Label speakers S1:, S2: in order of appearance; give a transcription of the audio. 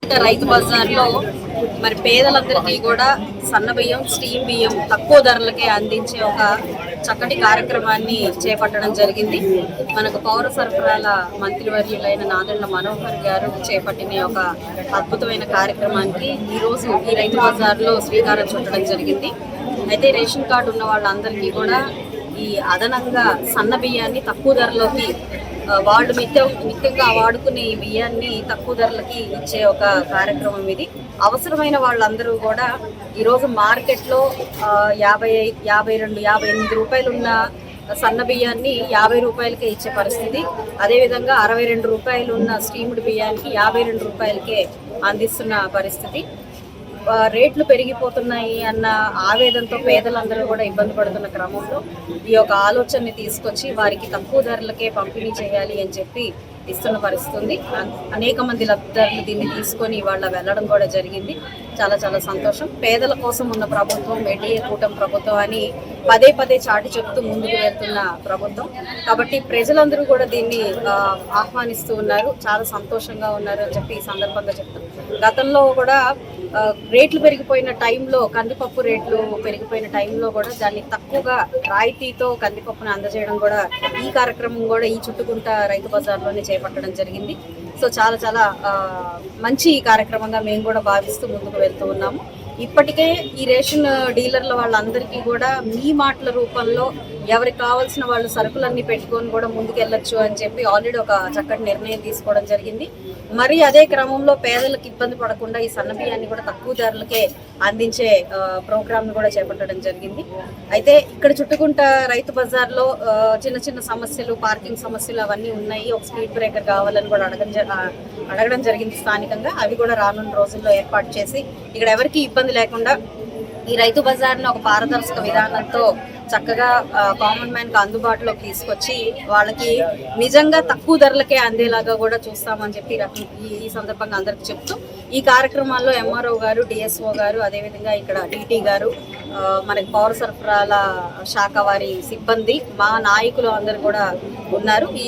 S1: చుట్టుకుంట రైతు బజార్లో మరి పేదలందరికీ కూడా సన్న బియ్యం, స్టీమ్ బియ్యం తక్కువ ధరలకే అందించే ఒక చక్కటి కార్యక్రమాన్ని చేపట్టడం జరిగింది. మనకు పౌర సరఫరాల మంత్రివర్యులైన నాదెండ్ల మనోహర్ గారు చేపట్టిన ఒక అద్భుతమైన కార్యక్రమానికి ఈరోజు ఈ రైతు బజార్లో శ్రీకారం చుట్టడం జరిగింది. అయితే రేషన్ కార్డు ఉన్న వాళ్ళందరికీ కూడా ఈ అదనంగా సన్న బియ్యాన్ని తక్కువ ధరలోకి వాళ్ళు మిత్తంగా వాడుకునే ఈ బియ్యాన్ని తక్కువ ధరలకి ఇచ్చే ఒక కార్యక్రమం ఇది. అవసరమైన వాళ్ళందరూ కూడా ఈరోజు మార్కెట్లో 52-58 రూపాయలు ఉన్న సన్న బియ్యాన్ని 50 రూపాయలకే ఇచ్చే పరిస్థితి. అదేవిధంగా 62 రూపాయలు ఉన్న స్టీమ్డ్ బియ్యానికి 52 రూపాయలకే అందిస్తున్న పరిస్థితి. రేట్లు పెరిగిపోతున్నాయి అన్న ఆవేదనతో పేదలందరూ కూడా ఇబ్బంది పడుతున్న క్రమంలో ఈ యొక్క ఆలోచనని తీసుకొచ్చి వారికి తక్కువ ధరలకే పంపిణీ చేయాలి అని చెప్పి ఇస్తున్న పరిస్థితి ఉంది. అనేక మంది లబ్ధిదారులు దీన్ని తీసుకొని వాళ్ళ వెళ్ళడం కూడా జరిగింది. చాలా చాలా సంతోషం. పేదల కోసం ఉన్న ప్రభుత్వం ఎన్డీఏ కూటమి ప్రభుత్వం అని పదే పదే చాటి చెప్తూ ముందుకు వెళ్తున్న ప్రభుత్వం కాబట్టి ప్రజలందరూ కూడా దీన్ని ఆహ్వానిస్తూ ఉన్నారు. చాలా సంతోషంగా ఉన్నారు అని చెప్పి ఈ సందర్భంగా చెప్తాం. గతంలో కూడా రేట్లు పెరిగిపోయిన టైంలో, కందిపప్పు రేట్లు పెరిగిపోయిన టైంలో కూడా దాన్ని తక్కువగా రాయితీతో కందిపప్పును అందజేయడం కూడా ఈ కార్యక్రమం కూడా ఈ చుట్టుకుంట రైతు బజార్లోనే చేపట్టడం జరిగింది. సో చాలా చాలా మంచి కార్యక్రమంగా మేము కూడా భావిస్తూ ముందుకు వెళ్తూ ఉన్నాము. ఇప్పటికే ఈ రేషన్ డీలర్ల వాళ్ళందరికీ కూడా మీ మాటల రూపంలో ఎవరికి కావాల్సిన వాళ్ళు సరుకులన్నీ పెట్టుకొని కూడా ముందుకెళ్ళొచ్చు అని చెప్పి ఆల్రెడీ ఒక చక్కటి నిర్ణయం తీసుకోవడం జరిగింది. మరి అదే క్రమంలో పేదలకు ఇబ్బంది పడకుండా ఈ సన్న బియ్యాన్ని కూడా తక్కువ ధరలకే అందించే ప్రోగ్రామ్ను కూడా చేపట్టడం జరిగింది. అయితే ఇక్కడ చుట్టుకుంట రైతు బజార్లో చిన్న చిన్న సమస్యలు, పార్కింగ్ సమస్యలు అవన్నీ ఉన్నాయి. ఒక స్పీడ్ బ్రేకర్ కావాలని కూడా అడగడం జరిగింది స్థానికంగా. అవి కూడా రానున్న రోజుల్లో ఏర్పాటు చేసి ఇక్కడ ఎవరికి ఇబ్బంది లేకుండా ఈ రైతు బజార్ని ఒక పారదర్శక విధానంతో చక్కగా కామన్ మ్యాన్కి అందుబాటులోకి తీసుకొచ్చి వాళ్ళకి నిజంగా తక్కువ ధరలకే అందేలాగా కూడా చూస్తామని చెప్పి ఈ సందర్భంగా అందరికి చెప్తూ ఈ కార్యక్రమాల్లో ఎంఆర్ఓ గారు, డిఎస్ఓ గారు, అదేవిధంగా ఇక్కడ డిటి గారు, మనకి పౌర సరఫరాల శాఖ వారి సిబ్బంది, మా నాయకులు అందరూ కూడా ఉన్నారు. ఈ